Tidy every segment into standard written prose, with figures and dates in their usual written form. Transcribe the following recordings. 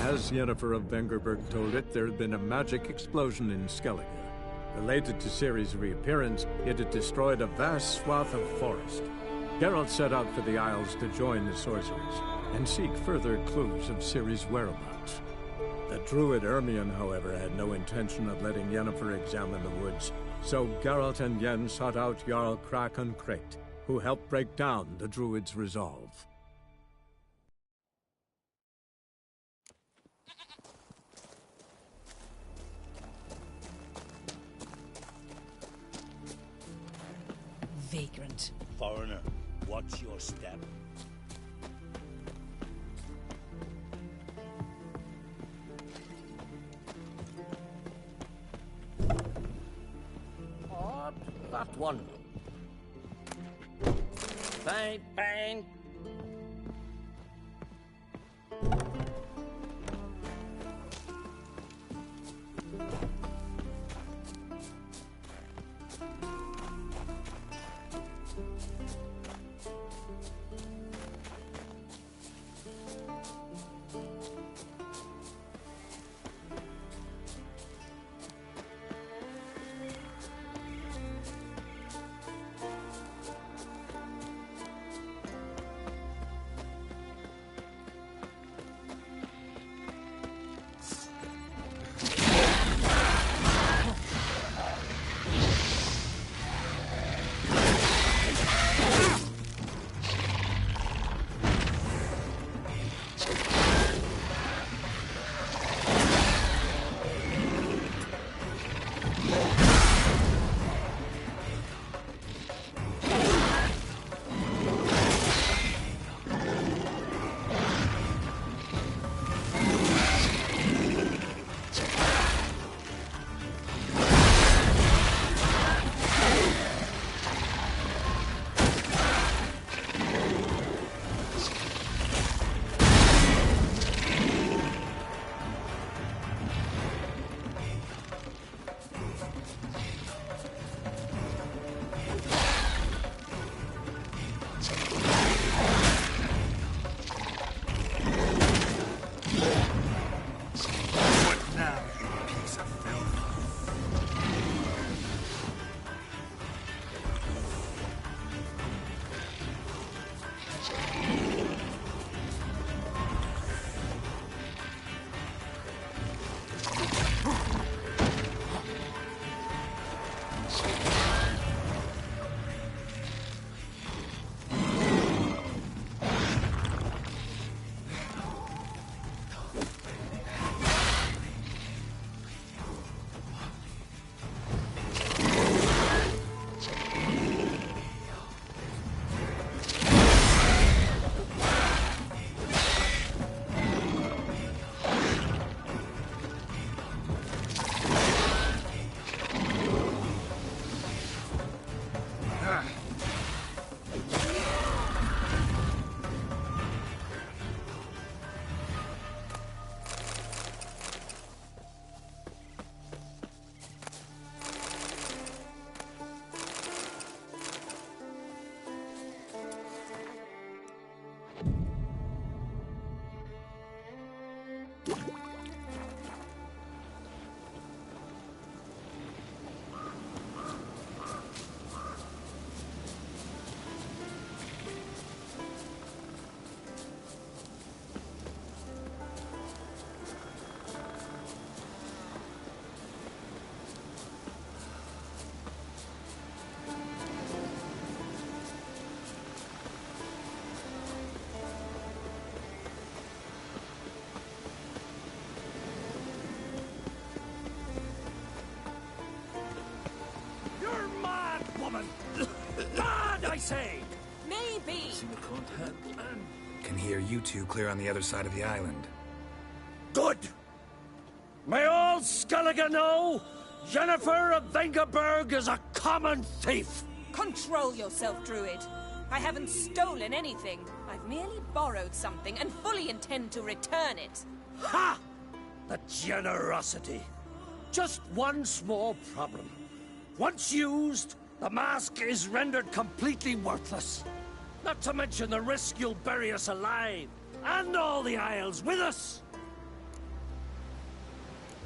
As Yennefer of Vengerberg told it, there had been a magic explosion in Skellige. Related to Ciri's reappearance, it had destroyed a vast swath of forest. Geralt set out for the Isles to join the sorcerers, and seek further clues of Ciri's whereabouts. The druid Ermion, however, had no intention of letting Yennefer examine the woods, so Geralt and Yen sought out Jarl Krakon Krayt, who helped break down the druid's resolve. Vagrant. Foreigner, watch your step. Odd, that one. Bang, bang. I say? Maybe. Can hear you two clear on the other side of the island. Good! May all Skellige know, Yennefer of Vengerberg is a common thief! Control yourself, Druid. I haven't stolen anything. I've merely borrowed something and fully intend to return it. Ha! The generosity. Just one small problem. Once used, the mask is rendered completely worthless. Not to mention the risk you'll bury us alive, and all the Isles with us.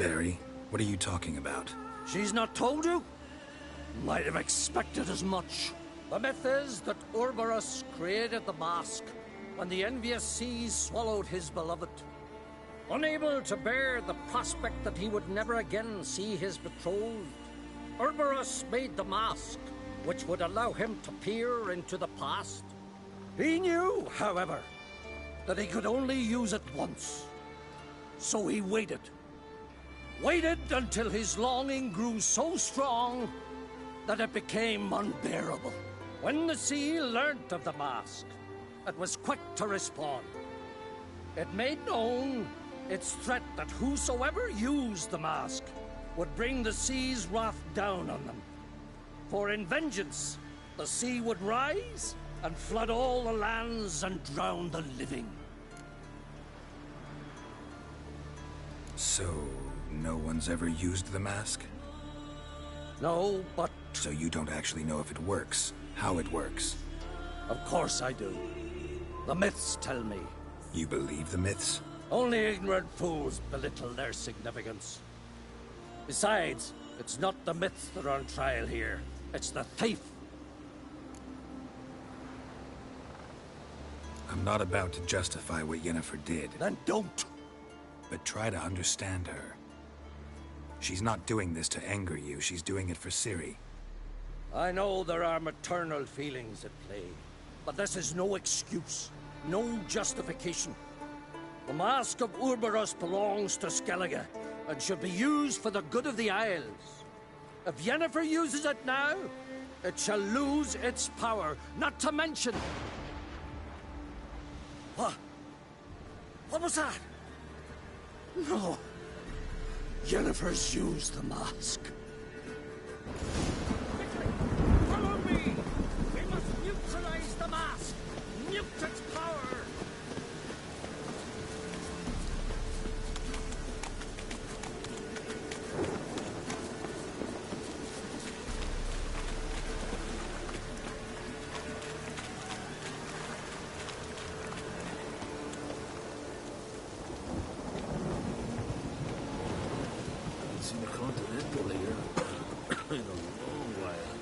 Barry, what are you talking about? She's not told you? Might have expected as much. The myth is that Ouroboros created the mask when the envious seas swallowed his beloved. Unable to bear the prospect that he would never again see his betrothed, Ouroboros made the mask, which would allow him to peer into the past. He knew, however, that he could only use it once. So he waited. Waited until his longing grew so strong that it became unbearable. When the sea learnt of the mask, it was quick to respond. It made known its threat that whosoever used the mask would bring the sea's wrath down on them. For in vengeance, the sea would rise and flood all the lands and drown the living. So, no one's ever used the mask? No, but... So you don't actually know if it works, how it works? Of course I do. The myths tell me. You believe the myths? Only ignorant fools belittle their significance. Besides, it's not the myths that are on trial here. It's the thief. I'm not about to justify what Yennefer did. Then don't. But try to understand her. She's not doing this to anger you, she's doing it for Ciri. I know there are maternal feelings at play, but this is no excuse, no justification. The Mask of Ouroboros belongs to Skellige, and should be used for the good of the Isles. If Yennefer uses it now, it shall lose its power, not to mention... What? What was that? No. Yennefer's used the mask. Follow me! We must neutralize the mask! Mute its power! Seen a continental here in a long while.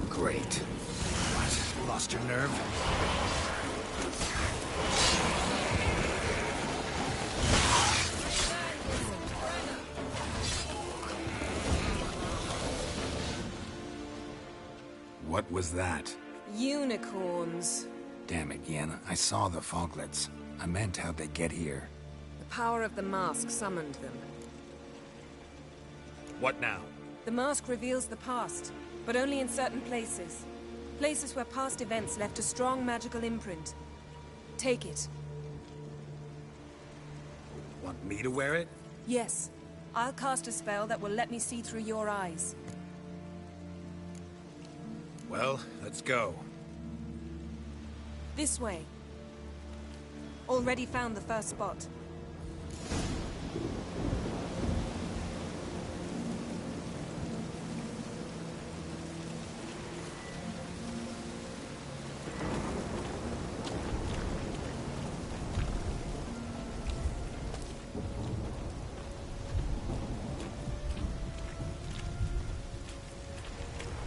Great. What? Lost your nerve? What was that? Unicorns. Damn it, Yen. I saw the foglets. I meant how'd they get here? The power of the mask summoned them. What now? The mask reveals the past, but only in certain places. Places where past events left a strong magical imprint. Take it. Want me to wear it? Yes. I'll cast a spell that will let me see through your eyes. Well, let's go. This way. Already found the first spot.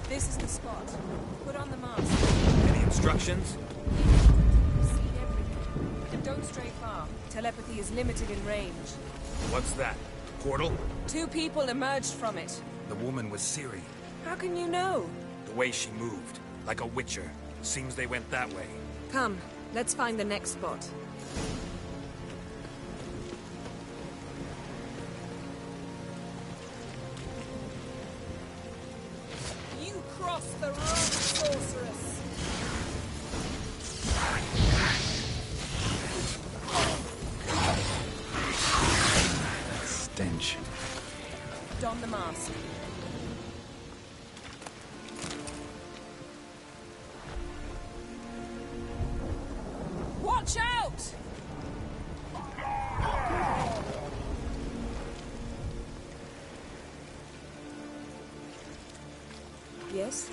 This is the spot. Put on the mask. Any instructions? You've seen everything. And don't stray far. Telepathy is limited in range. What's that? Portal? 2 people emerged from it. The woman was Ciri. How can you know? The way she moved. Like a witcher. Seems they went that way. Come, let's find the next spot. You crossed the road, sorceress! That stench. Don the mask. Watch out! Yes?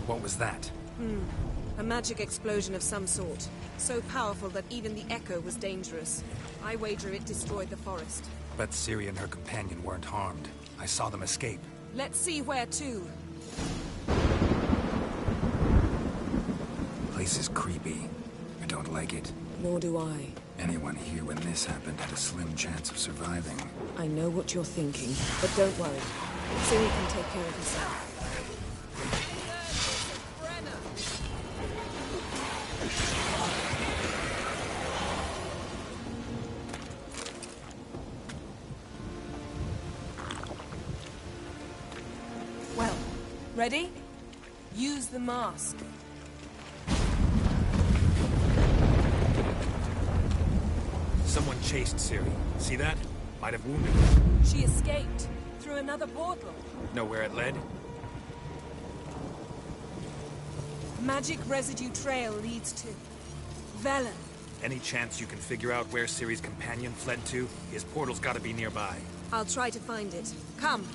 What was that? A magic explosion of some sort. So powerful that even the echo was dangerous. I wager it destroyed the forest. But Ciri and her companion weren't harmed. I saw them escape. Let's see where to. Place is creepy. I don't like it. Nor do I. Anyone here when this happened had a slim chance of surviving. I know what you're thinking, but don't worry. Ciri can take care of herself. Well, ready? Use the mask. Someone chased Ciri. See that? Might have wounded her. She escaped through another portal. Know where it led? Magic residue trail leads to Velen. Any chance you can figure out where Ciri's companion fled to? His portal's gotta be nearby. I'll try to find it. Come.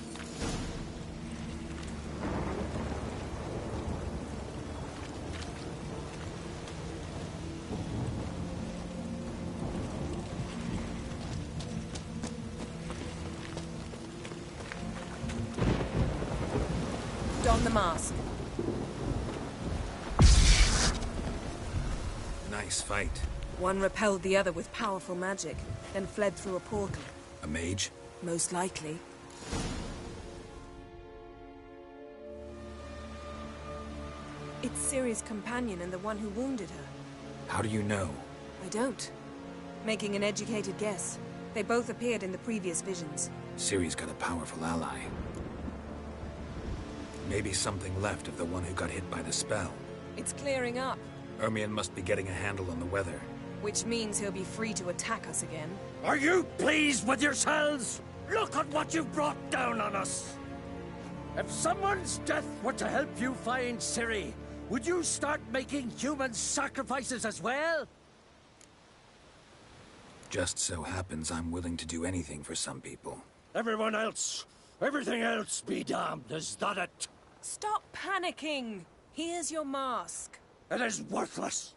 Don the mask. Nice fight. One repelled the other with powerful magic, then fled through a portal. A mage? Most likely. It's Ciri's companion and the one who wounded her. How do you know? I don't. Making an educated guess. They both appeared in the previous visions. Ciri's got a powerful ally. Maybe something left of the one who got hit by the spell. It's clearing up, Ermion must be getting a handle on the weather. which means he'll be free to attack us again. Are you pleased with yourselves? Look at what you've brought down on us! If someone's death were to help you find Ciri, would you start making human sacrifices as well? Just so happens I'm willing to do anything for some people. Everyone else, everything else be damned, is that it? Stop panicking! Here's your mask. It is worthless.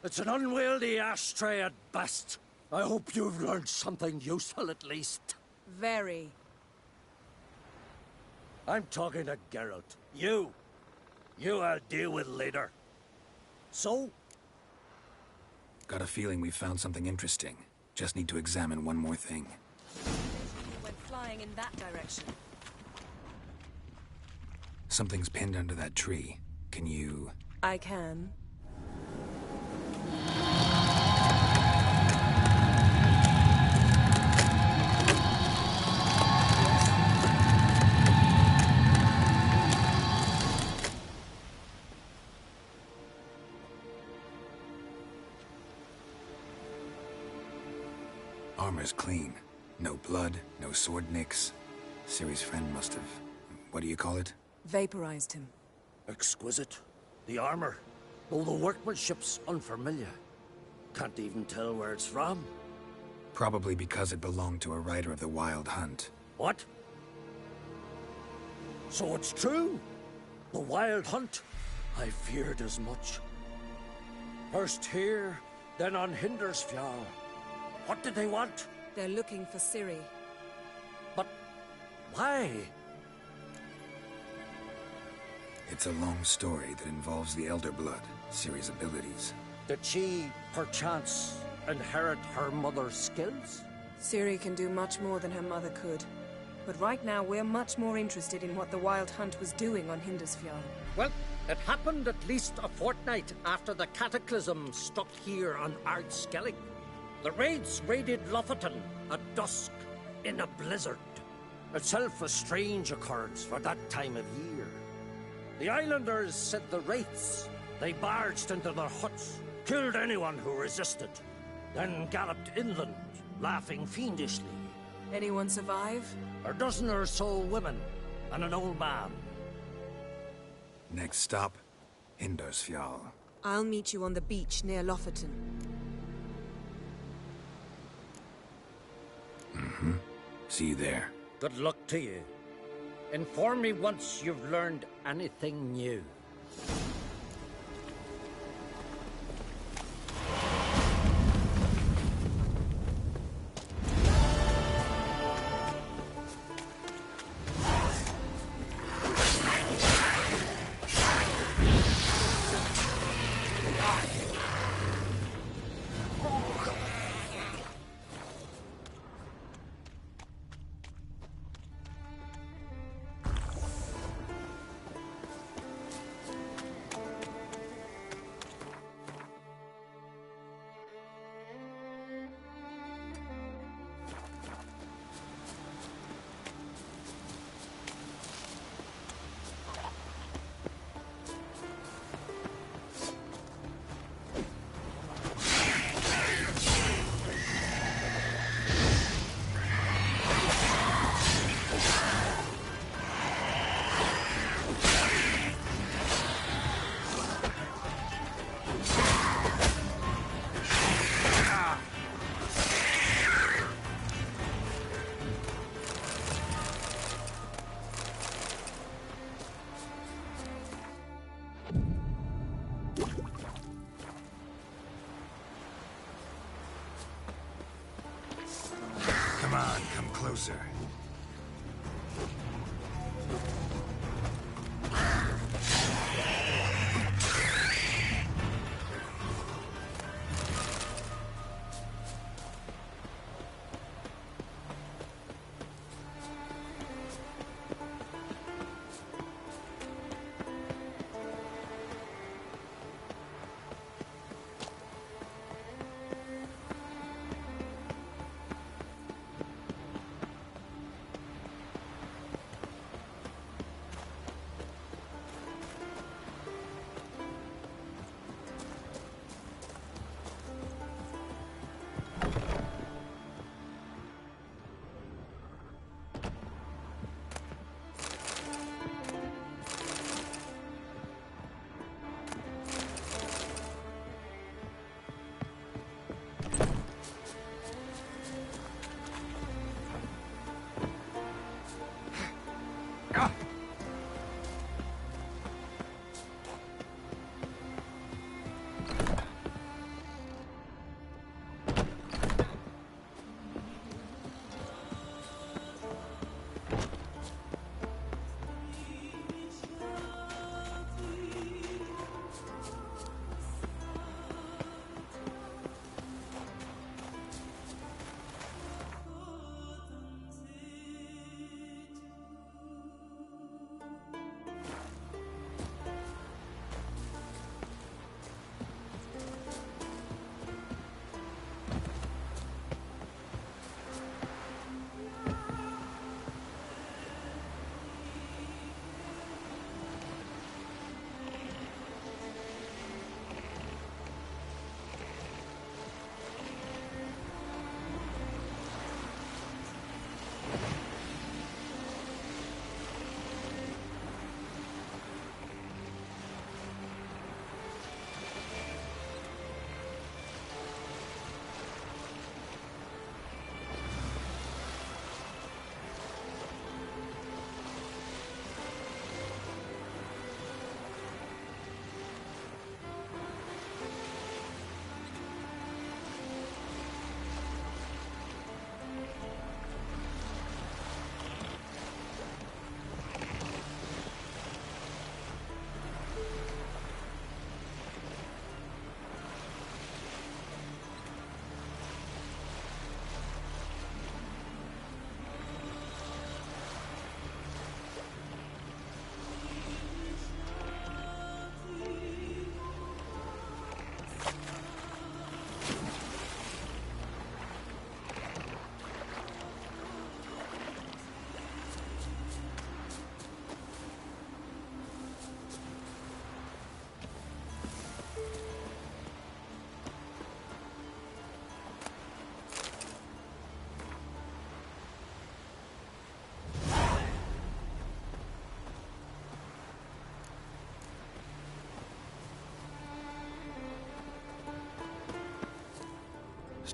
It's an unwieldy ashtray at best. I hope you've learned something useful at least. Very. I'm talking to Geralt. You I'll deal with later. So? Got a feeling we've found something interesting. Just need to examine one more thing. Went flying in that direction. Something's pinned under that tree. Can you... I can. Armor's clean. No blood, no sword nicks. Ciri's friend must have... what do you call it? Vaporized him. Exquisite. The armor, though the workmanship's unfamiliar. Can't even tell where it's from. Probably because it belonged to a rider of the Wild Hunt. What? So it's true? The Wild Hunt? I feared as much. First here, then on Hindersfjall. What did they want? They're looking for Ciri. But why? It's a long story that involves the Elder Blood, Ciri's abilities. Did she, perchance, inherit her mother's skills? Ciri can do much more than her mother could. But right now, we're much more interested in what the Wild Hunt was doing on Hindersfjall. Well, it happened at least a fortnight after the cataclysm struck here on Ardskellig. The raids raided Lofoten at dusk in a blizzard. Itself a strange occurrence for that time of year. The islanders sent the wraiths. They barged into their huts, killed anyone who resisted, then galloped inland, laughing fiendishly. Anyone survive? A dozen or so women and an old man. Next stop, Hindersfjall. I'll meet you on the beach near Lofferton. See you there. Good luck to you. Inform me once you've learned anything new. Come on, come closer.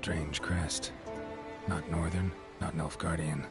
Strange crest. Not Northern, not Nilfgaardian.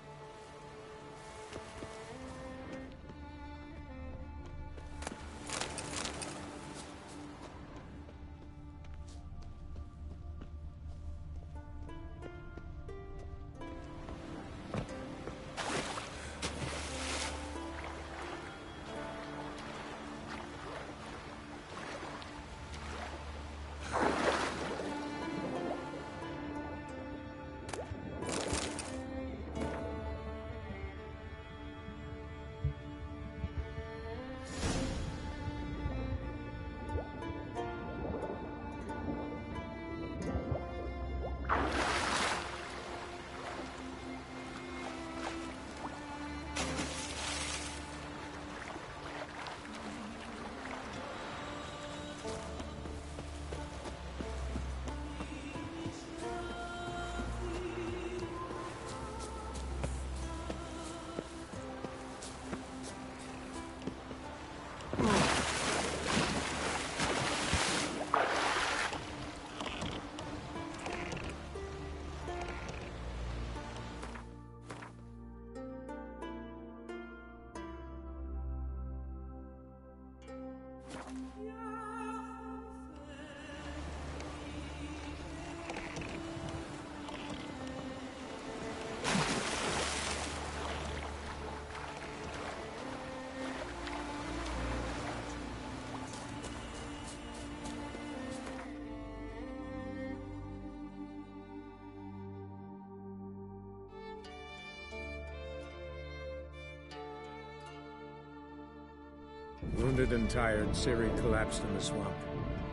Wounded and tired, Ciri collapsed in the swamp.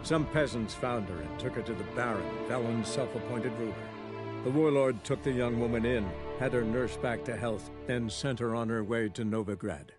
Some peasants found her and took her to the Baron, Valen's self-appointed ruler. The warlord took the young woman in, had her nursed back to health, then sent her on her way to Novigrad.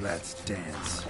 Let's dance.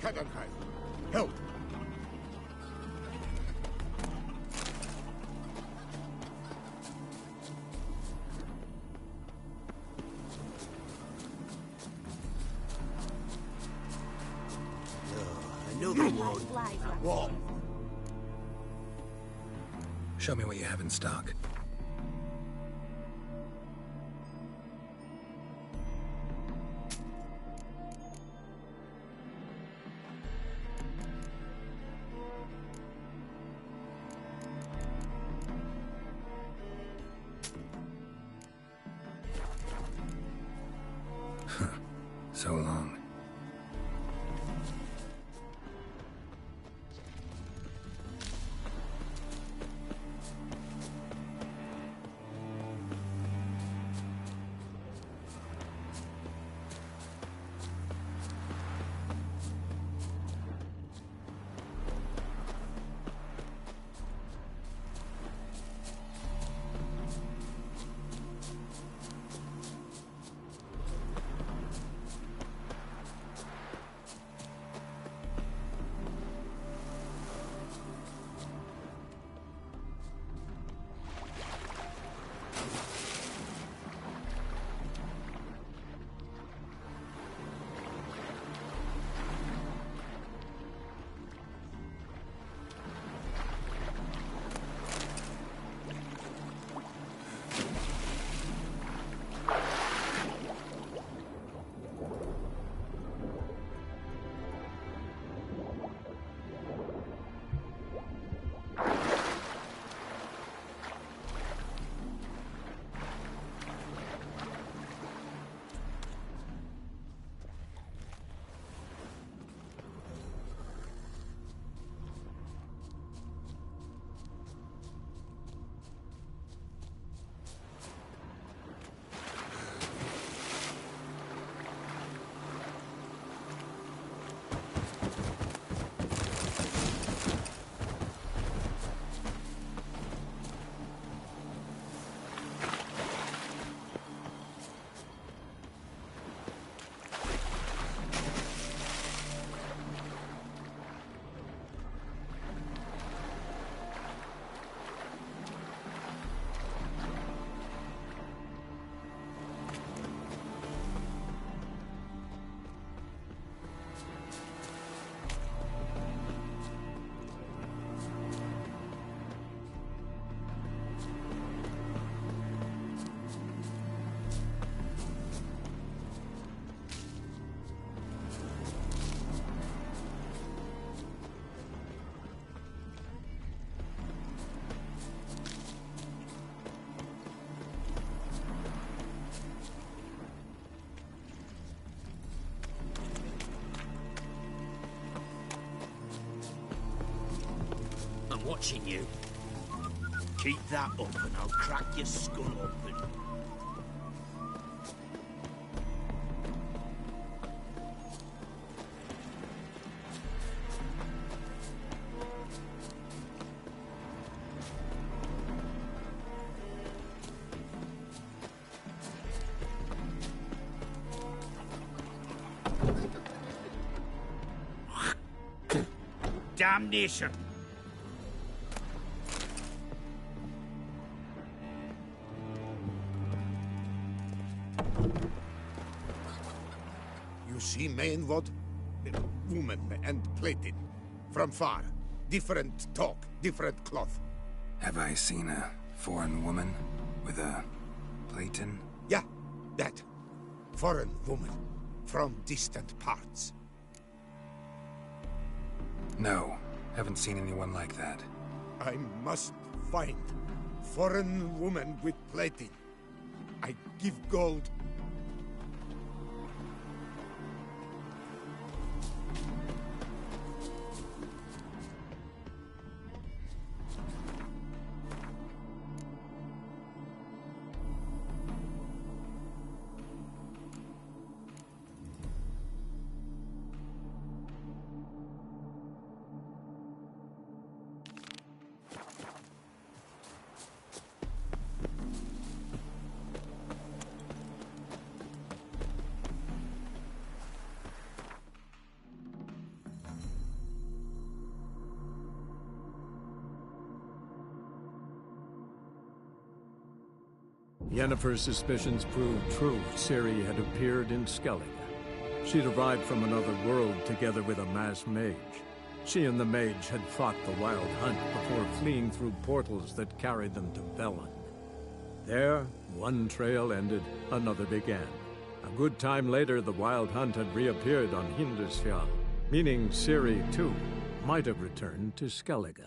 Kagankai. Help! I know the road. Wall. Show me what you have in stock. So long. I'm watching you. Keep that up and I'll crack your skull open. Damnation! You see mainwod? Woman and plated. From far. Different talk, different cloth. Have I seen a foreign woman with a platen? Yeah, that. Foreign woman. From distant parts. No, haven't seen anyone like that. I must find foreign woman with plating. I give gold. Yennefer's suspicions proved true. Ciri had appeared in Skellige. She'd arrived from another world together with a masked mage. She and the mage had fought the Wild Hunt before fleeing through portals that carried them to Velen. There, one trail ended, another began. A good time later, the Wild Hunt had reappeared on Hindisfjall, meaning Ciri, too, might have returned to Skellige.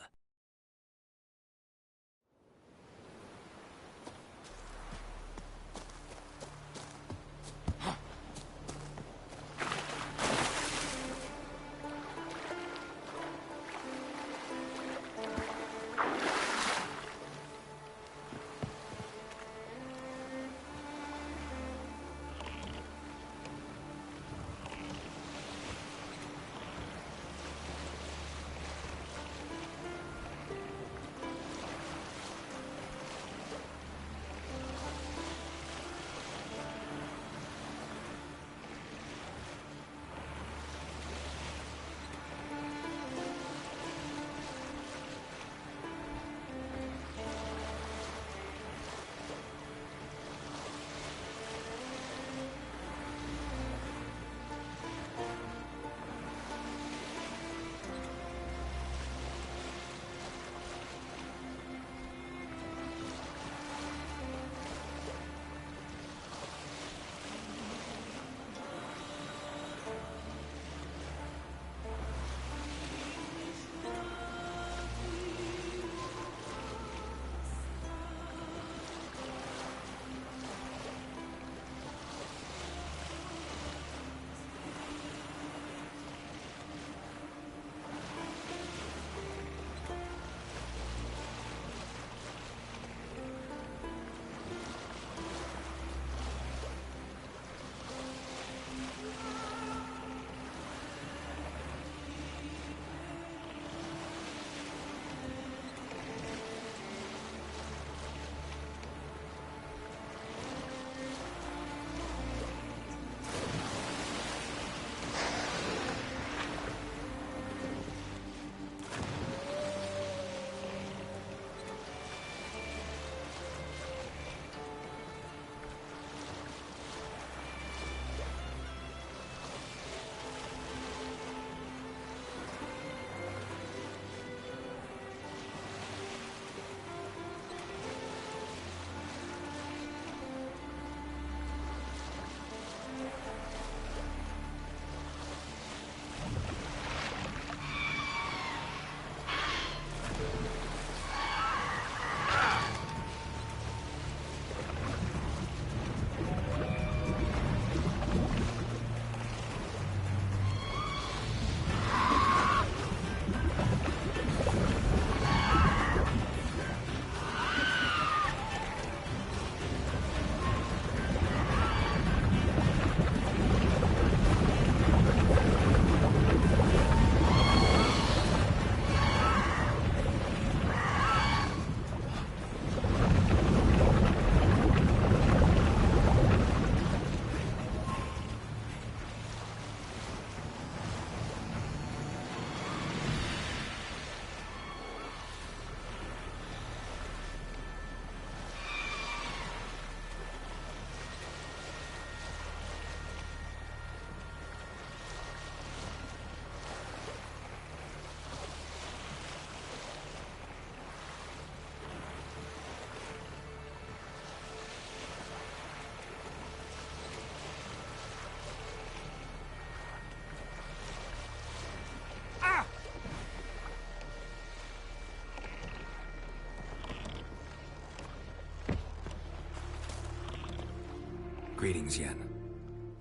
Greetings, Yen.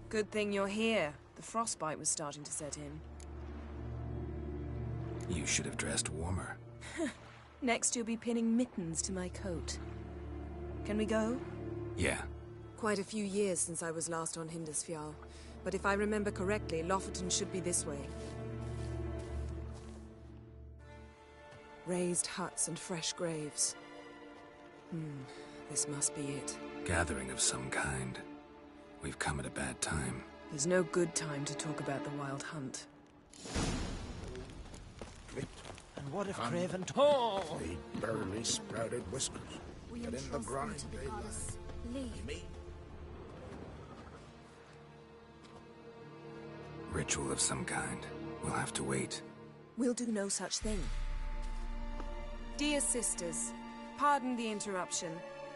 Good thing you're here. The frostbite was starting to set in. You should have dressed warmer. Next you'll be pinning mittens to my coat. Can we go? Yeah. Quite a few years since I was last on Hindisfjall, but if I remember correctly, Lofoten should be this way. Raised huts and fresh graves. This must be it. Gathering of some kind. We've come at a bad time. There's no good time to talk about the Wild Hunt. And what if Craven... They barely sprouted whiskers. But in the grind, they lie. Leave. Me? Ritual of some kind. We'll have to wait. We'll do no such thing. Dear sisters, pardon the interruption,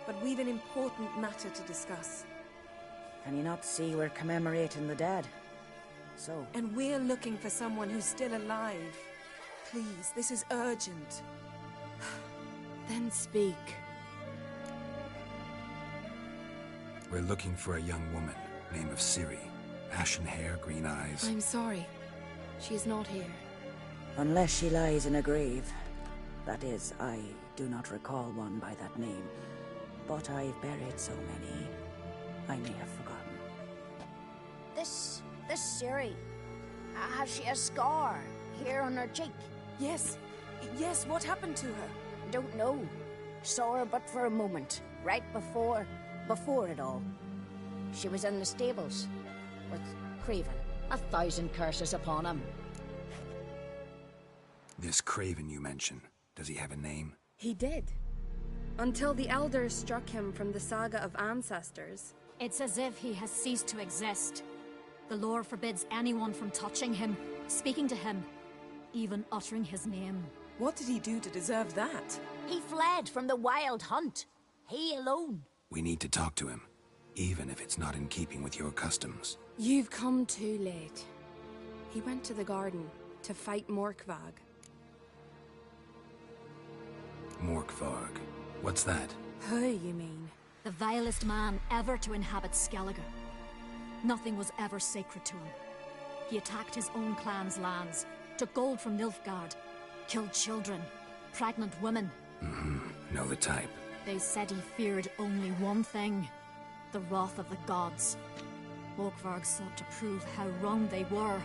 but we've an important matter to discuss. Can you not see we're commemorating the dead? So? And we're looking for someone who's still alive. Please, this is urgent. Then speak. We're looking for a young woman, name of Ciri. Ashen hair, green eyes. I'm sorry. She is not here. Unless she lies in a grave. That is, I do not recall one by that name. But I've buried so many, I may have forgotten. This Ciri, has she a scar here on her cheek? Yes. Yes, what happened to her? Don't know. Saw her but for a moment, right before it all. She was in the stables with Craven. 1,000 curses upon him. This Craven you mention, does he have a name? He did. Until the Elders struck him from the Saga of Ancestors. It's as if he has ceased to exist. The lore forbids anyone from touching him, speaking to him, even uttering his name. What did he do to deserve that? He fled from the wild hunt. He alone. We need to talk to him, even if it's not in keeping with your customs. You've come too late. He went to the garden to fight Morkvag. Morkvarg. What's that? Who, you mean? The vilest man ever to inhabit Skellige. Nothing was ever sacred to him. He attacked his own clan's lands, took gold from Nilfgaard, killed children, pregnant women. Know the type. They said he feared only one thing, the wrath of the gods. Morkvarg sought to prove how wrong they were,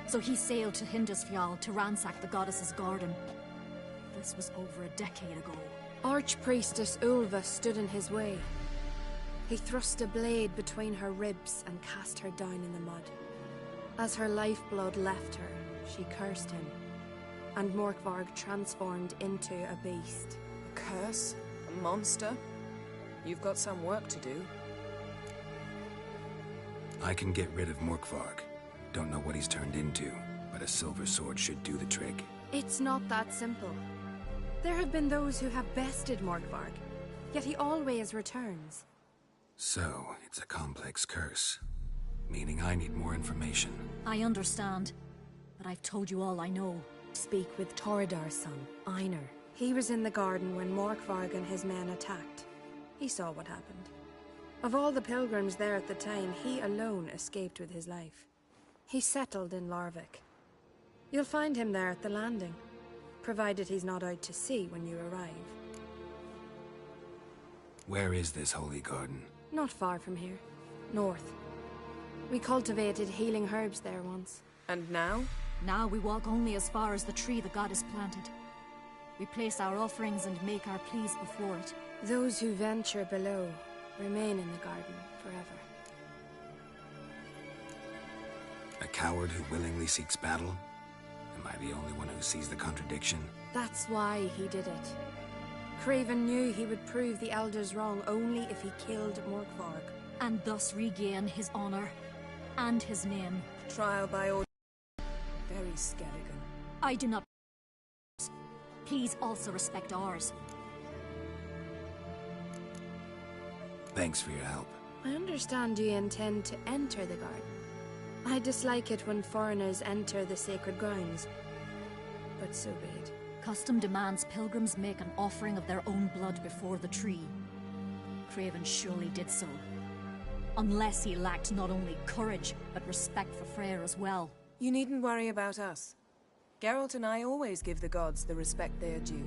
so he sailed to Hindisfjall to ransack the goddess's garden. This was over a decade ago. Archpriestess Ulva stood in his way. He thrust a blade between her ribs and cast her down in the mud. As her lifeblood left her, she cursed him, and Morkvarg transformed into a beast. A curse? A monster? You've got some work to do. I can get rid of Morkvarg. Don't know what he's turned into, but a silver sword should do the trick. It's not that simple. There have been those who have bested Morkvarg, yet he always returns. So, it's a complex curse. Meaning I need more information. I understand, but I've told you all I know. Speak with Torridar's son, Einar. He was in the garden when Morkvarg and his men attacked. He saw what happened. Of all the pilgrims there at the time, he alone escaped with his life. He settled in Larvik. You'll find him there at the landing, provided he's not out to sea when you arrive. Where is this holy garden? Not far from here. North. We cultivated healing herbs there once. And now? Now we walk only as far as the tree the goddess planted. We place our offerings and make our pleas before it. Those who venture below remain in the garden forever. A coward who willingly seeks battle? Am I the only one who sees the contradiction? That's why he did it. Craven knew he would prove the Elders wrong only if he killed Morkvarg. And thus regain his honor and his name. Trial by order. Very Skellige. I do not. Please also respect ours. Thanks for your help. I understand you intend to enter the garden. I dislike it when foreigners enter the sacred grounds, but so be it. Custom demands pilgrims make an offering of their own blood before the tree. Craven surely did so. Unless he lacked not only courage, but respect for Freyr as well. You needn't worry about us. Geralt and I always give the gods the respect they are due.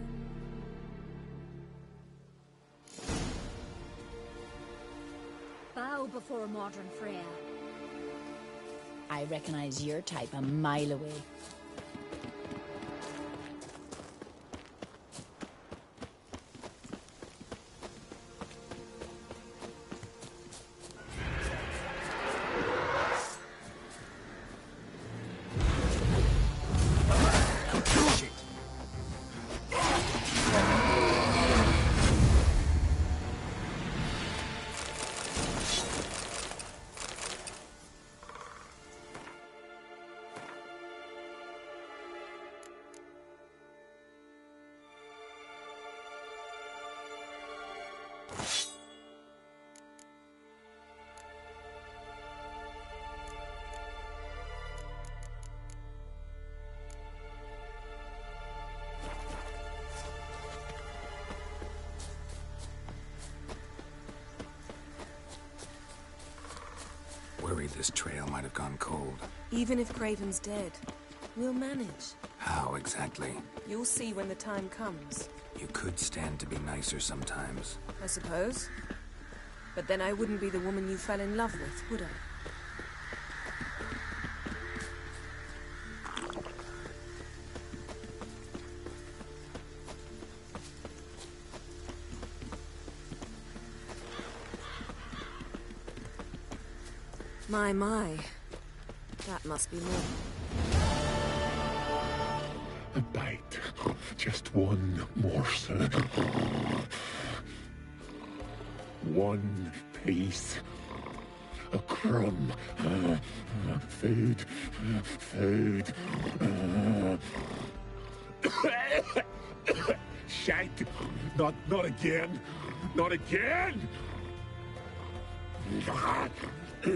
Bow before modern Freyr. I recognize your type a mile away. this trail might have gone cold. Even if Craven's dead, we'll manage. How exactly? You'll see when the time comes. You could stand to be nicer sometimes. I suppose. But then I wouldn't be the woman you fell in love with, would I? My. That must be more. A bite. Just one morsel. One piece. A crumb. Food. Food. Shite. Not again. Not again! He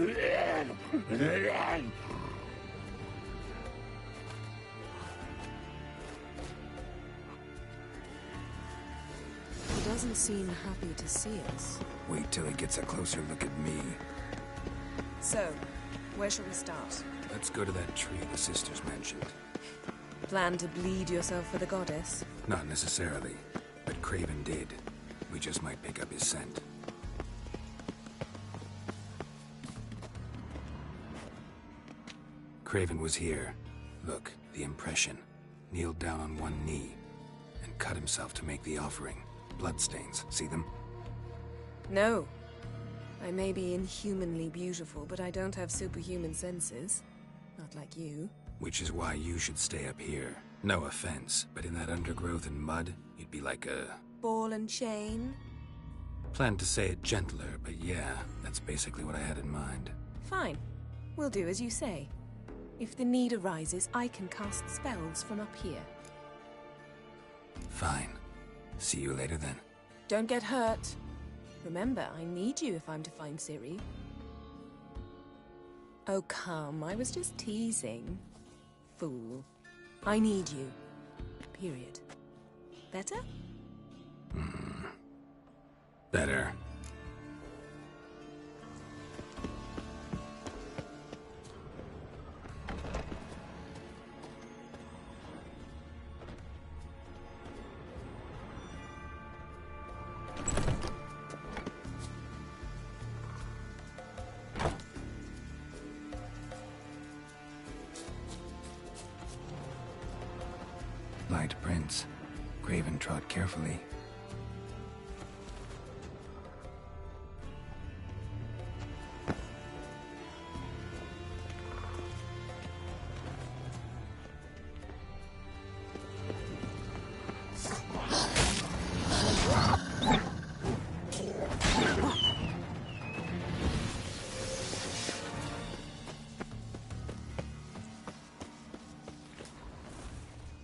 doesn't seem happy to see us. Wait till he gets a closer look at me. So, where shall we start? Let's go to that tree the sisters mentioned. Plan to bleed yourself for the goddess? Not necessarily, but Craven did. We just might pick up his scent. Craven was here. Look, the impression. Kneeled down on one knee and cut himself to make the offering. Bloodstains, see them? No. I may be inhumanly beautiful, but I don't have superhuman senses. Not like you. Which is why you should stay up here. No offense, but in that undergrowth and mud, you'd be like a... ball and chain? Planned to say it gentler, but yeah, that's basically what I had in mind. Fine. We'll do as you say. If the need arises, I can cast spells from up here. Fine. See you later then. Don't get hurt. Remember, I need you if I'm to find Ciri. Oh, come. I was just teasing. Fool. I need you. Period. Better? Better. Light prints. Craven trod carefully.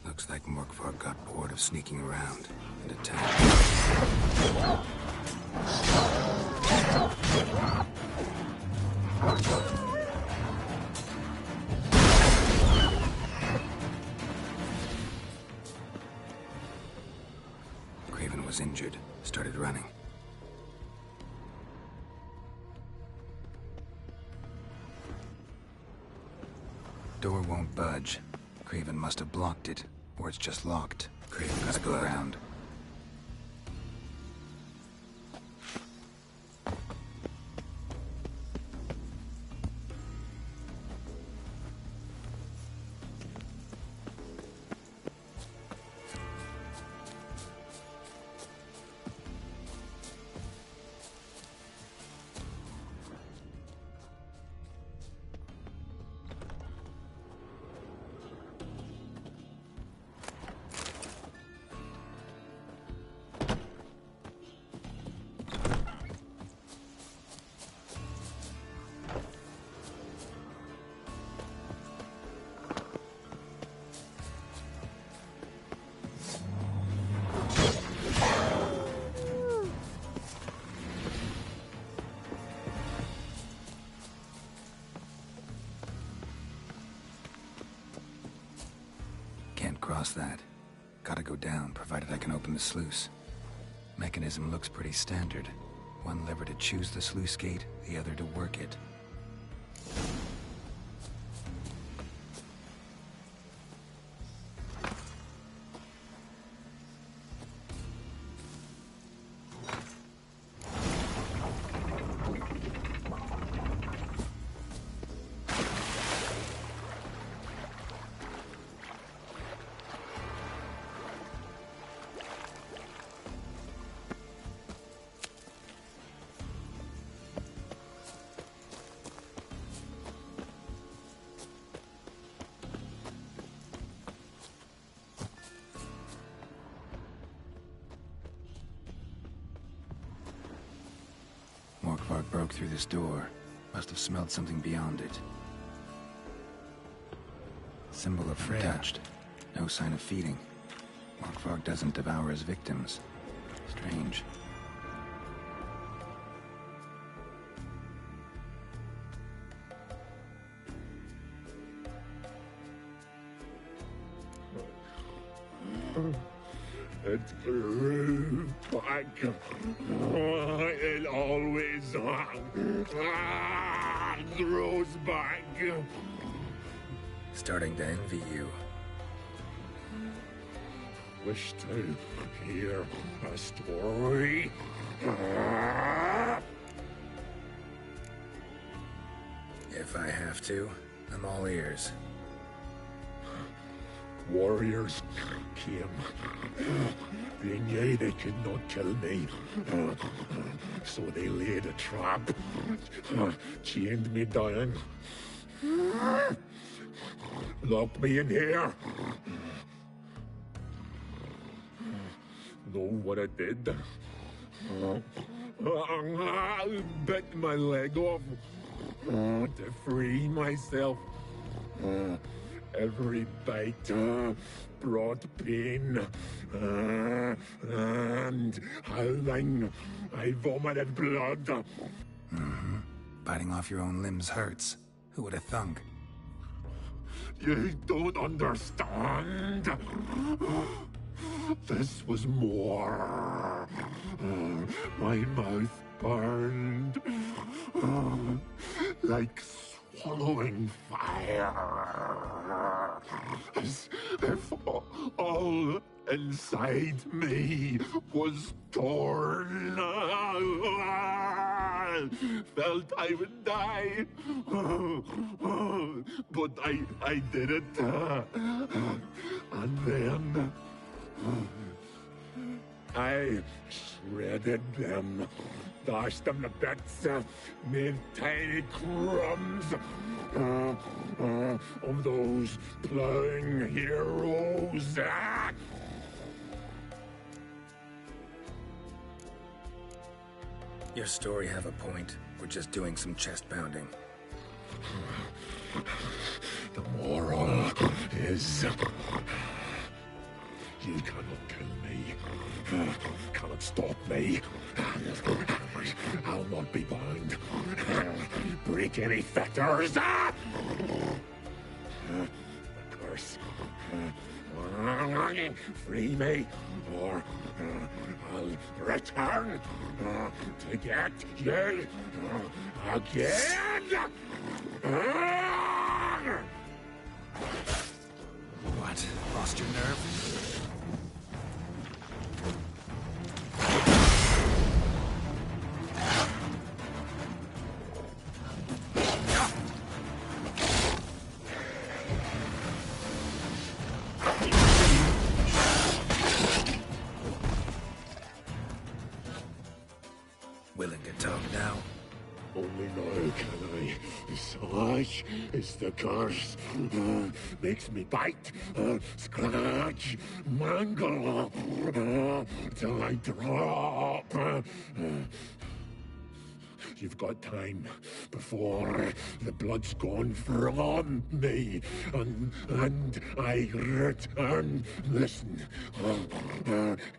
Looks like Morkvar got bored of sneaking around and attacked. Craven was injured, started running. Door won't budge. Craven must have blocked it. Or it's just locked. Craven gotta go around. Can't cross that. Gotta go down, provided I can open the sluice. Mechanism looks pretty standard. One lever to choose the sluice gate, the other to work it. What broke through this door must have smelled something beyond it. Symbol of Freya. Touched. No sign of feeding. Morkvarg doesn't devour his victims. Strange. It grew back. It always grows back. Starting to envy you. Wish to hear a story. If I have to, I'm all ears. Warriors came. They knew they could not kill me. So they laid a trap. Chained me down. Locked me in here. Know what I did? Bit my leg off to free myself. Every bite brought pain, and howling, I vomited blood. Mm-hmm. Biting off your own limbs hurts. Who would have thunk? You don't understand. This was more. My mouth burned like swallowing fire, as if all inside me was torn. Felt I would die, but I did it. And then I shredded them, dashed them to bits, made tiny crumbs of those plowing heroes. Your story have a point. We're just doing some chest pounding. The moral is... You cannot kill me. Cannot stop me. I'll not be bound. Break any fetters. The curse. Free me, or I'll return to get you again. What? Lost your nerve? Willing to talk now? Only now can I. Such is the curse. Makes me bite, scratch, mangle, till I drop. You've got time before the blood's gone from me, and I return. Listen,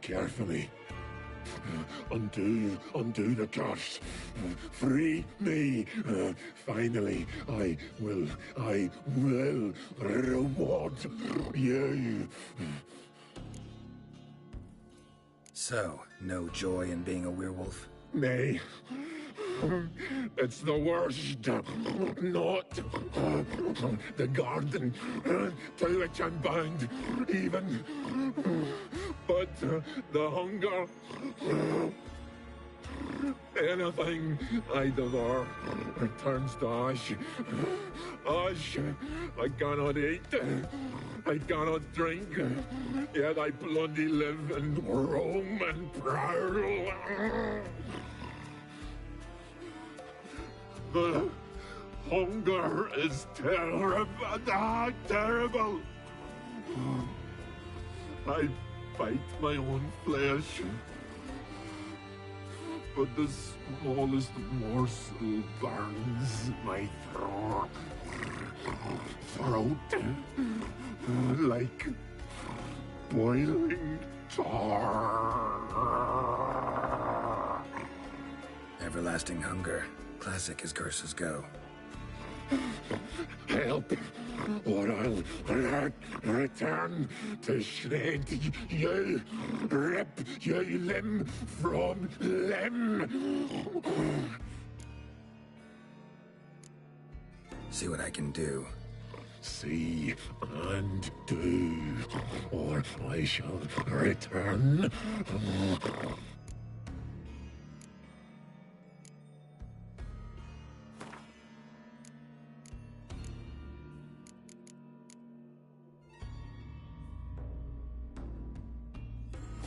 carefully. Undo the curse. Free me. Finally, I will reward you. So, no joy in being a werewolf? Nay. It's the worst. Not the garden to which I'm bound, even. But the hunger. Anything I devour turns to ash. Ash I cannot eat. I cannot drink. Yet I bloody live and roam and prowl. The hunger is terrible. Terrible. I bite my own flesh. but the smallest morsel burns my throat. Like boiling tar. Everlasting hunger. Classic as curses go. Help, or I'll return to shred you, rip you limb from limb. See what I can do. See and do, or I shall return.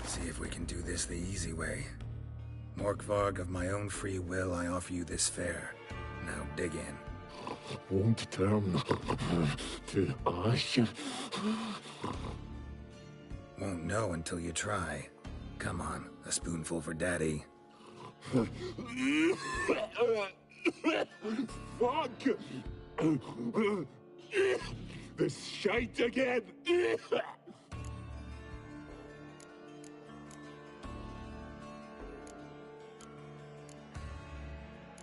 See if we can do this the easy way. Morkvarg, of my own free will, I offer you this fare. Now dig in. Won't turn to ash. Won't know until you try. Come on, a spoonful for Daddy. Fuck! This shite again!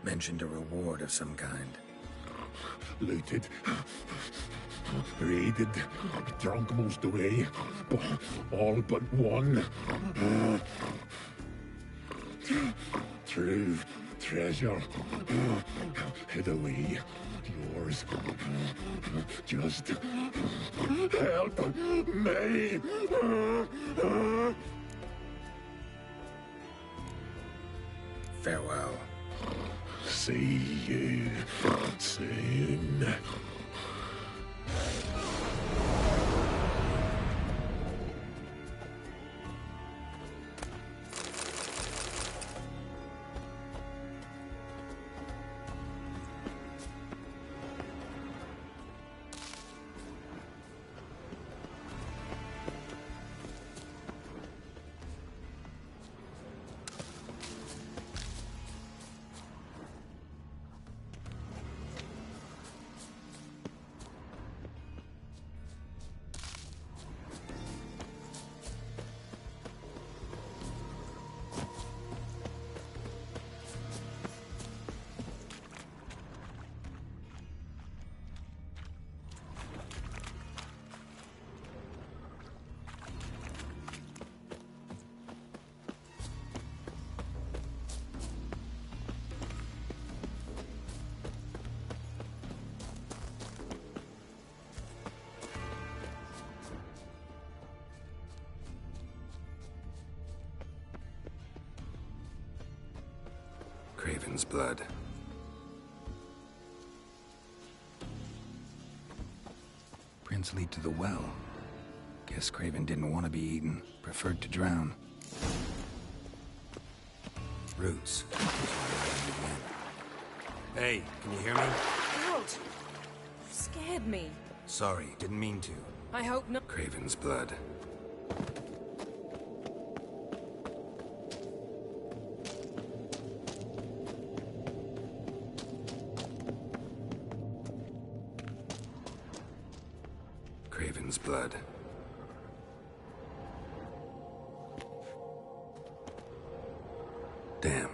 Mentioned a reward of some kind. Looted, raided, drunk most away, all but one. True treasure, hid away, yours. Just help me. Farewell. See you soon. Craven's blood. Prints lead to the well. Guess Craven didn't want to be eaten, preferred to drown. Roots. Hey, can you hear me? Geralt! You scared me. Sorry, didn't mean to. I hope not. Craven's blood. Craven's blood. Damn.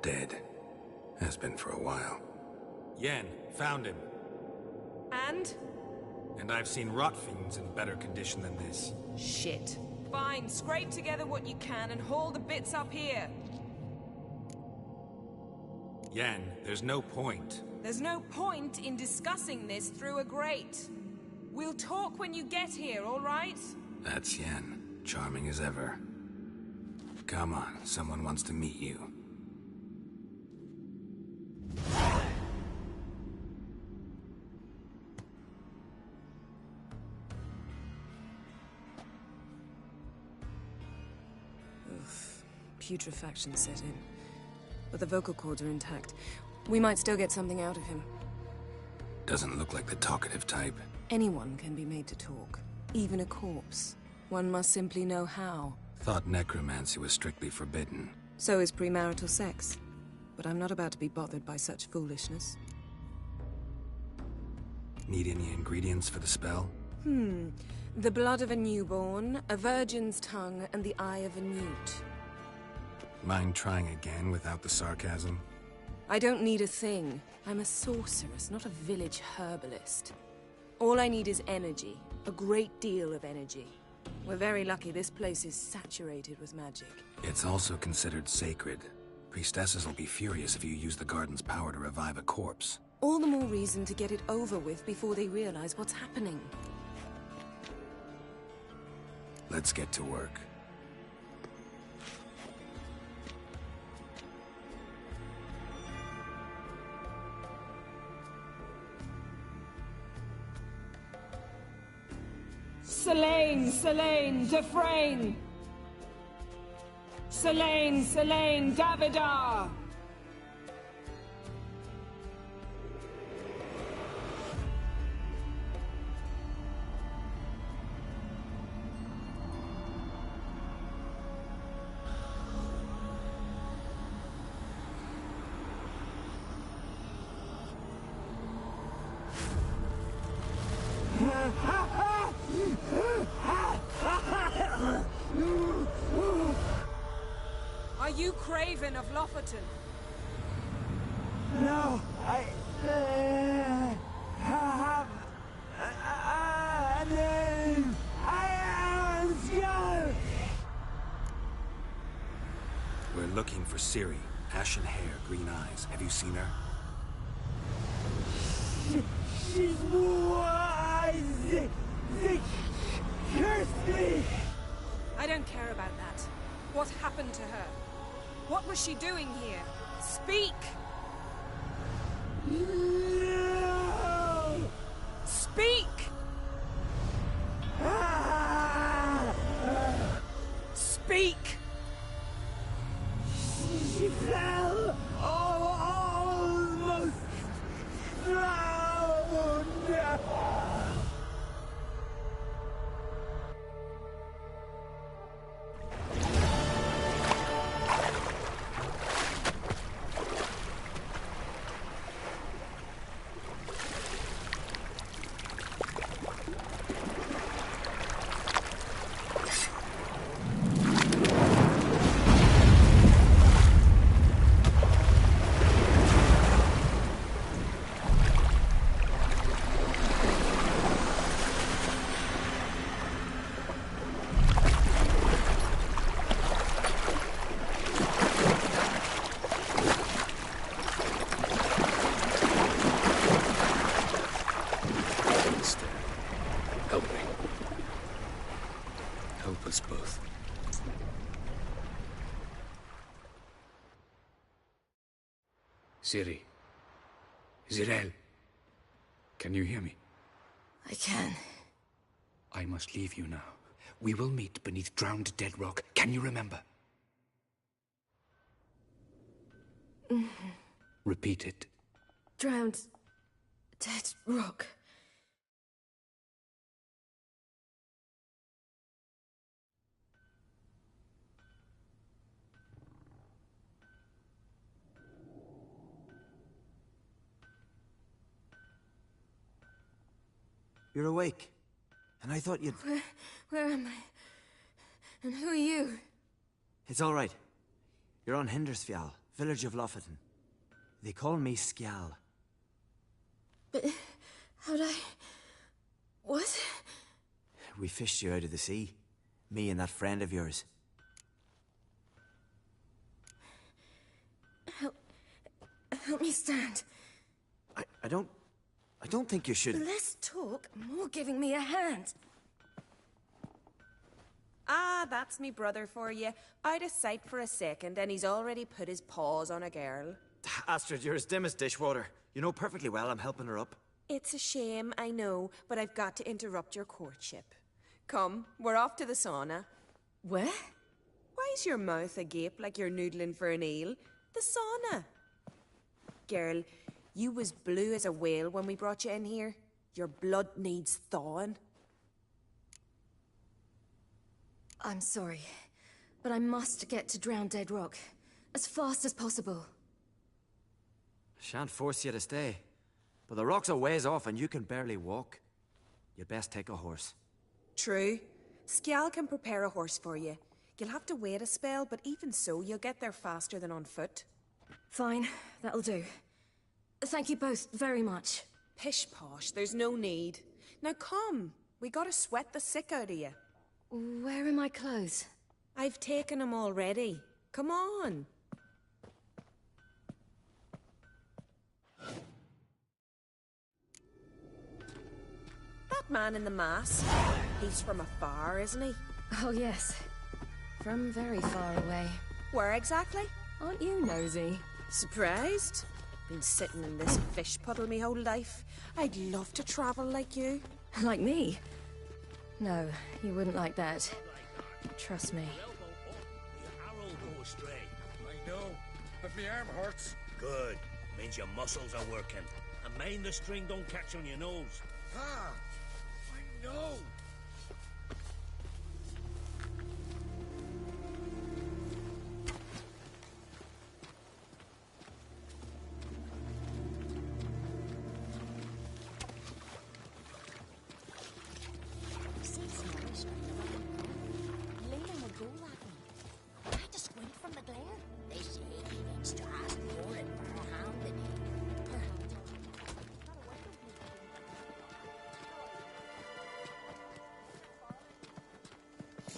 Dead. Has been for a while. Yen, found him. And? And I've seen rot fiends in better condition than this. Shit. Fine, scrape together what you can and haul the bits up here. Yen, there's no point. There's no point in discussing this through a grate. We'll talk when you get here, all right? That's Yen. Charming as ever. Come on, someone wants to meet you. Putrefaction set in. But the vocal cords are intact. We might still get something out of him. Doesn't look like the talkative type. Anyone can be made to talk. Even a corpse. One must simply know how. Thought necromancy was strictly forbidden. So is premarital sex. But I'm not about to be bothered by such foolishness. Need any ingredients for the spell? The blood of a newborn, a virgin's tongue, and the eye of a newt. Mind trying again without the sarcasm? I don't need a thing. I'm a sorceress, not a village herbalist. All I need is energy. A great deal of energy. We're very lucky this place is saturated with magic. It's also considered sacred. Priestesses will be furious if you use the garden's power to revive a corpse. All the more reason to get it over with before they realize what's happening. Let's get to work. Selene, Defrain! Selene, Davidar! Are you Craven of Lofoten? No, I have a name. I am Skjal. We're looking for Ciri. Ashen hair, green eyes. Have you seen her? She's wise. Curse me. I don't care about that. What happened to her? What was she doing here? Speak! No. Speak! Speak! She fell almost drowned. Help me. Help us both. Ciri. Zirel. Can you hear me? I can. I must leave you now. We will meet beneath drowned dead rock. Can you remember? Repeat it. Drowned. Dead rock. You're awake. And I thought you'd... Where am I? And who are you? It's all right. You're on Hindersfjall, village of Lofoten. They call me Skjal. But how'd I... What? We fished you out of the sea. Me and that friend of yours. Help me stand. I don't think you should... Less talk, more giving me a hand. Ah, that's me brother for you. Out of sight for a second, and he's already put his paws on a girl. Astrid, you're as dim as dishwater. You know perfectly well I'm helping her up. It's a shame, I know, but I've got to interrupt your courtship. Come, we're off to the sauna. Where? Why's your mouth agape like you're noodling for an eel? The sauna. Girl, you was blue as a whale when we brought you in here. Your blood needs thawing. I'm sorry, but I must get to Drowned Dead Rock. As fast as possible. Shan't force you to stay. But the rock's a ways off and you can barely walk. You'd best take a horse. True. Skjal can prepare a horse for you. You'll have to wait a spell, but even so, you'll get there faster than on foot. Fine, that'll do. Thank you both very much. Pish posh, there's no need. Now come, we gotta sweat the sick out of you. Where are my clothes? I've taken them already. Come on. That man in the mask, he's from afar, isn't he? Oh yes, from very far away. Where exactly? Aren't you nosy? Surprised? Been sitting in this fish puddle me whole life. I'd love to travel like you. Like me? No, you wouldn't like that. Trust me. I know, but my arm hurts. Good. Means your muscles are working. And mind the string don't catch on your nose. Ah, I know.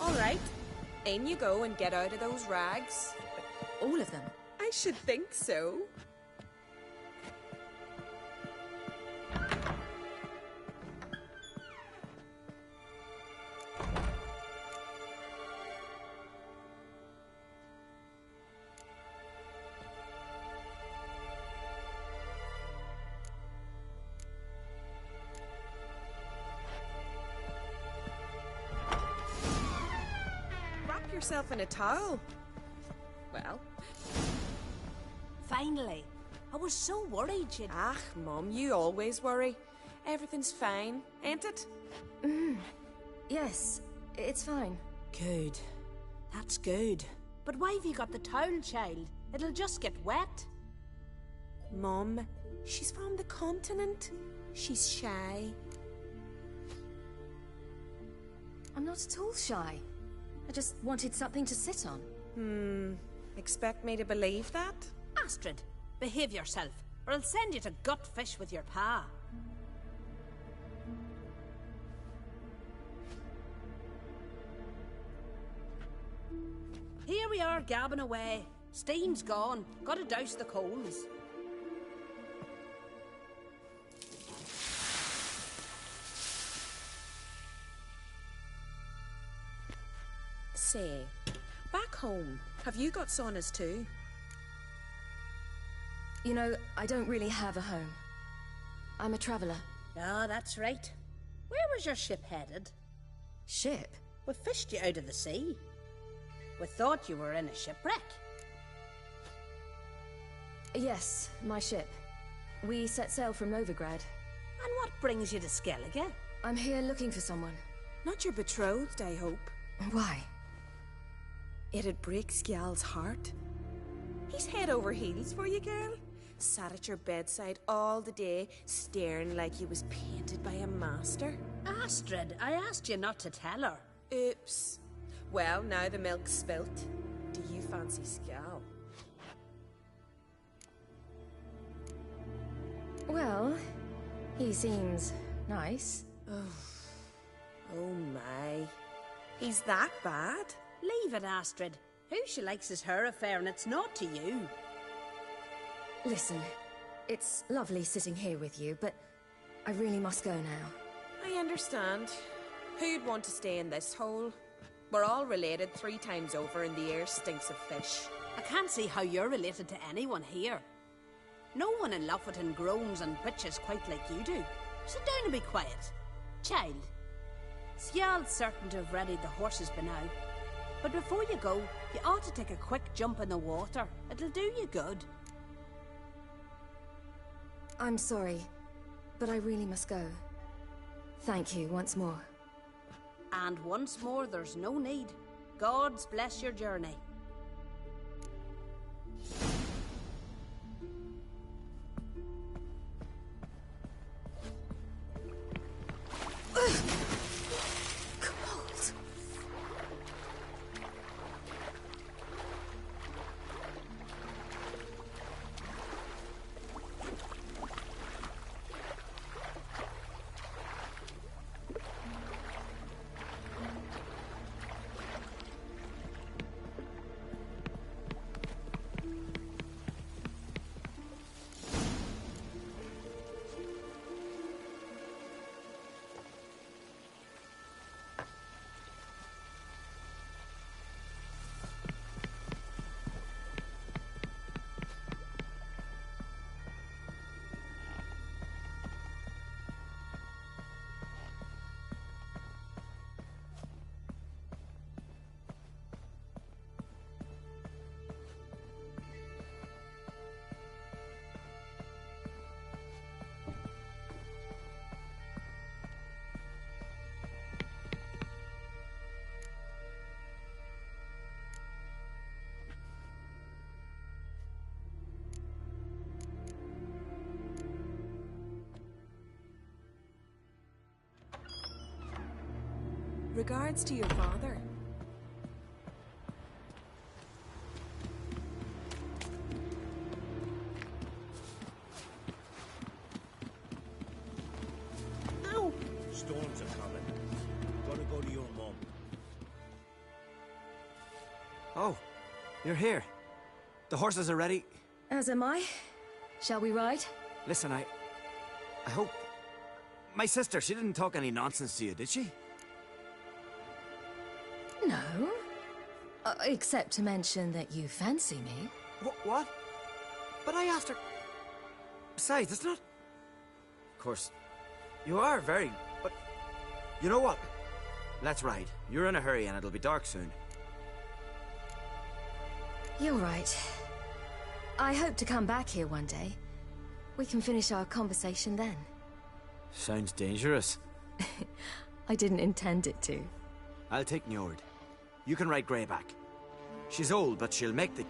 All right, in you go and get out of those rags. All of them? I should think so. Yourself in a towel. Well. Finally. I was so worried you'd... Ah, Mum, you always worry. Everything's fine, ain't it? Yes, it's fine. Good. That's good. But why have you got the towel, child? It'll just get wet. Mum, she's from the continent. She's shy. I'm not at all shy. I just wanted something to sit on. Expect me to believe that? Astrid, behave yourself, or I'll send you to gut fish with your pa. Here we are gabbing away. Steam's gone. Gotta douse the coals. Say, back home, have you got saunas too? You know, I don't really have a home. I'm a traveller. Ah, that's right. Where was your ship headed? Ship? We fished you out of the sea. We thought you were in a shipwreck. Yes, my ship. We set sail from Novigrad. And what brings you to Skellige? I'm here looking for someone. Not your betrothed, I hope. Why? It'd break Skjal's heart. He's head over heels for you, girl. Sat at your bedside all the day, staring like he was painted by a master. Astrid, I asked you not to tell her. Oops. Well, now the milk's spilt. Do you fancy Skjal? Well, he seems nice. Oh my. He's that bad? Leave it, Astrid. Who she likes is her affair, and it's not to you. Listen, it's lovely sitting here with you, but I really must go now. I understand. Who'd want to stay in this hole? We're all related 3 times over, and the air stinks of fish. I can't see how you're related to anyone here. No one in Lofoten groans and bitches quite like you do. Sit down and be quiet. Child, Skjal's certain to have readied the horses by now. But before you go, you ought to take a quick jump in the water. It'll do you good. I'm sorry, but I really must go. Thank you once more. And once more, there's no need. God's bless your journey. Regards to your father. Ow! Storms are coming. Gotta go to your mum. Oh, you're here. The horses are ready. As am I. Shall we ride? Listen, I hope... My sister, she didn't talk any nonsense to you, did she? No. Except to mention that you fancy me. What? But I asked her... Besides, it's not... Of course, you are very... But... You know what? Let's ride. You're in a hurry and it'll be dark soon. You're right. I hope to come back here one day. We can finish our conversation then. Sounds dangerous. I didn't intend it to. I'll take Njord. You can ride Greyback. She's old, but she'll make the...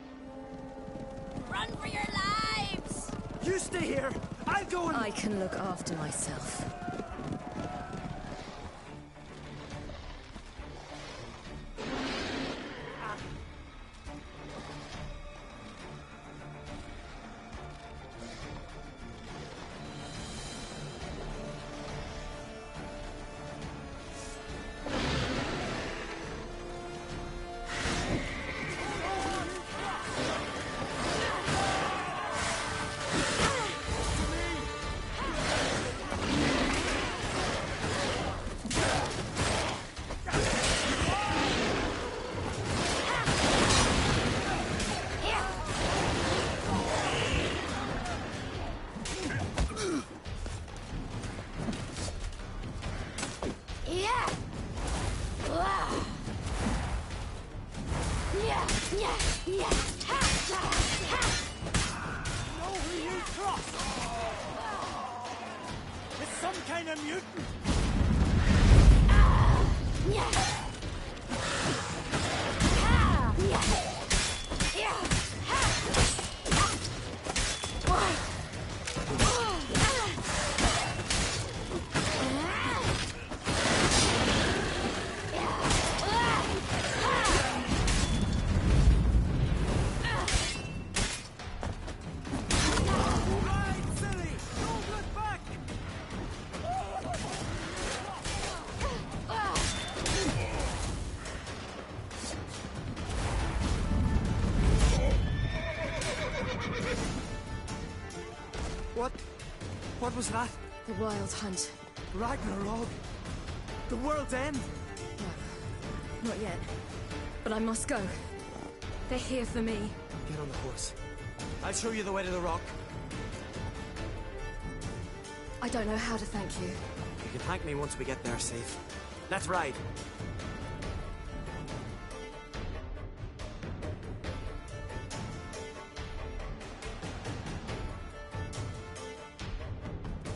Run for your lives! You stay here! I'll go and... I can look after myself. What was that? The Wild Hunt. Ragnarok? The world's end? No, not yet. But I must go. They're here for me. Get on the horse. I'll show you the way to the rock. I don't know how to thank you. You can thank me once we get there safe. Let's ride.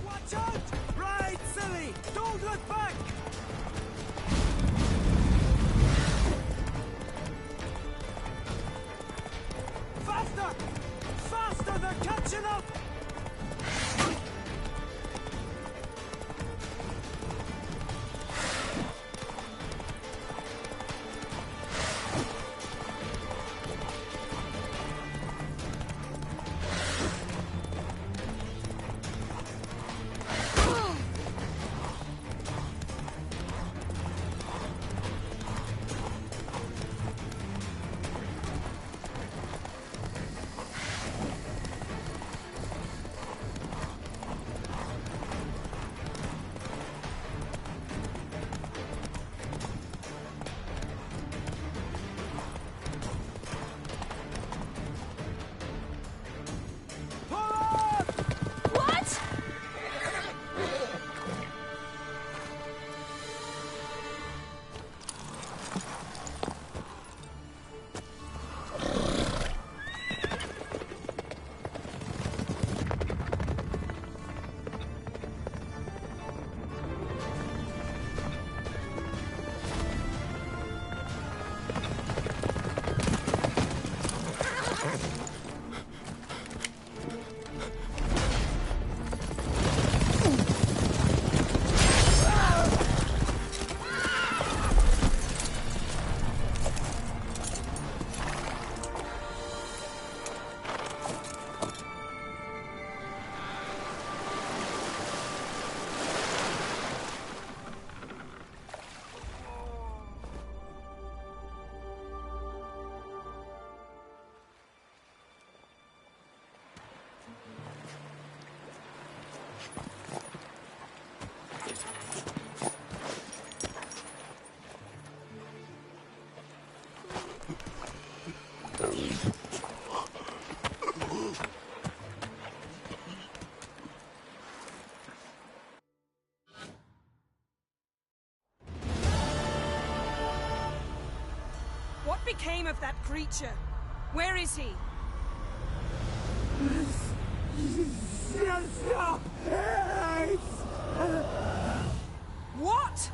Watch out! Ride, silly! Don't look back! Faster! Faster! They're catching up! What became of that creature? Where is he? Stop! What?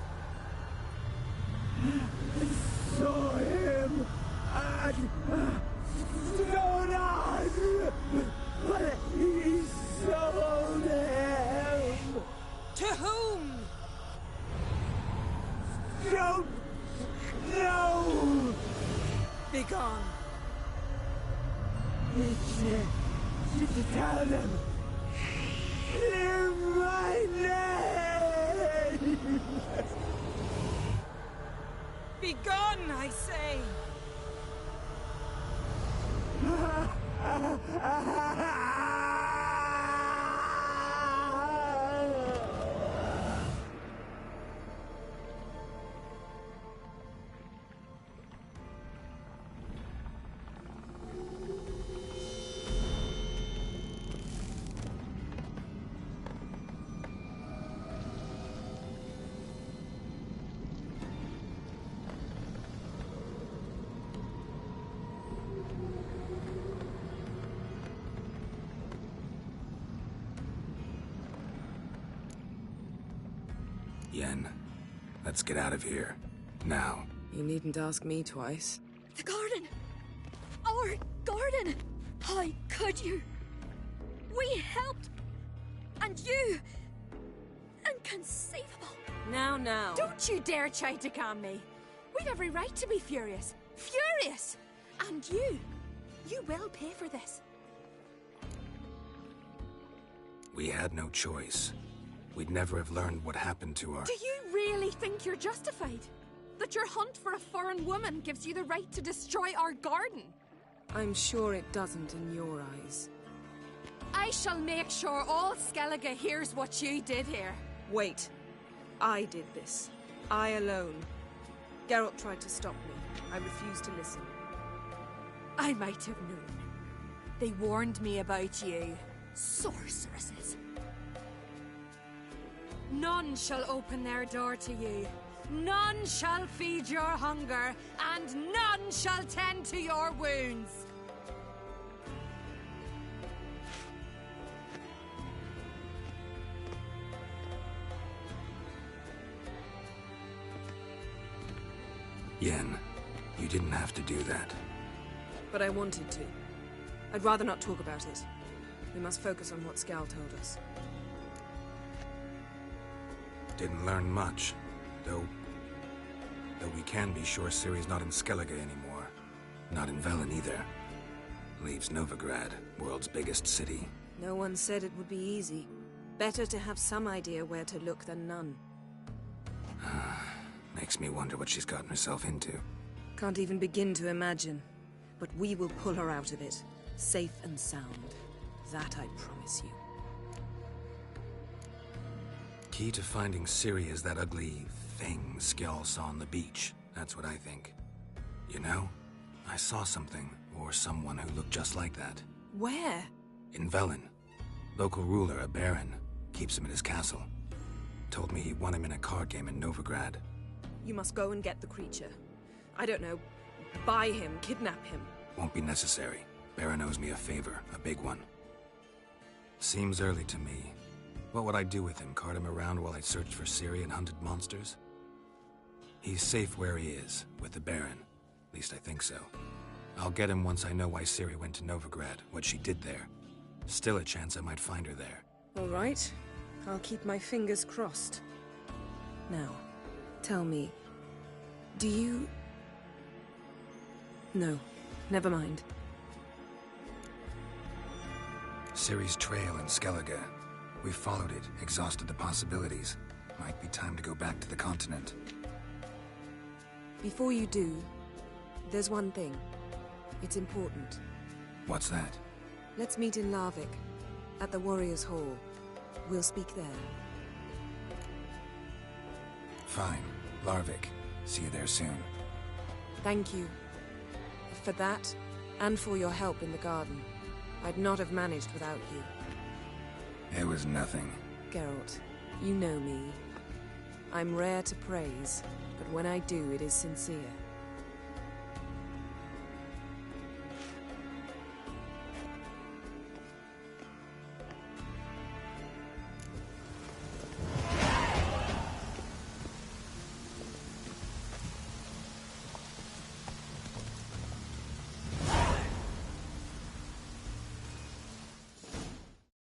Saw him at Stonan, but he sold him. To whom? Don't know. Begone. Tell them. Clear my name. Begone, I say. Yen, let's get out of here. Now. You needn't ask me twice. The garden! Our garden! How could you? We helped! And you! Inconceivable! Now. Don't you dare try to calm me. We'd every right to be furious. Furious! And you will pay for this. We had no choice. We'd never have learned what happened to our... Do you really think you're justified? That your hunt for a foreign woman gives you the right to destroy our garden? I'm sure it doesn't in your eyes. I shall make sure all Skellige hears what you did here. Wait. I did this. I alone. Geralt tried to stop me. I refused to listen. I might have known. They warned me about you. Sorceresses. None shall open their door to you. None shall feed your hunger, and none shall tend to your wounds. Yen, you didn't have to do that. But I wanted to. I'd rather not talk about it. We must focus on what Skal told us. Didn't learn much, though we can be sure Ciri's not in Skellige anymore. Not in Velen either. Leaves Novigrad, world's biggest city. No one said it would be easy. Better to have some idea where to look than none. Makes me wonder what she's gotten herself into. Can't even begin to imagine. But we will pull her out of it. Safe and sound. That I promise you. Key to finding Ciri is that ugly thing Skjall saw on the beach. That's what I think. You know, I saw something, or someone who looked just like that. Where? In Velen. Local ruler, a baron, keeps him at his castle. Told me he won him in a card game in Novigrad. You must go and get the creature. I don't know, buy him, kidnap him. Won't be necessary. Baron owes me a favor, a big one. Seems early to me. What would I do with him? Cart him around while I searched for Ciri and hunted monsters? He's safe where he is, with the Baron. At least I think so. I'll get him once I know why Ciri went to Novigrad, what she did there. Still a chance I might find her there. All right. I'll keep my fingers crossed. Now, tell me, do you... No, never mind. Ciri's trail in Skellige. We followed it, exhausted the possibilities. Might be time to go back to the continent. Before you do, there's one thing. It's important. What's that? Let's meet in Larvik, at the Warriors' Hall. We'll speak there. Fine. Larvik. See you there soon. Thank you. For that, And for your help in the garden. I'd not have managed without you. It was nothing. Geralt, you know me. I'm rare to praise, but when I do, it is sincere.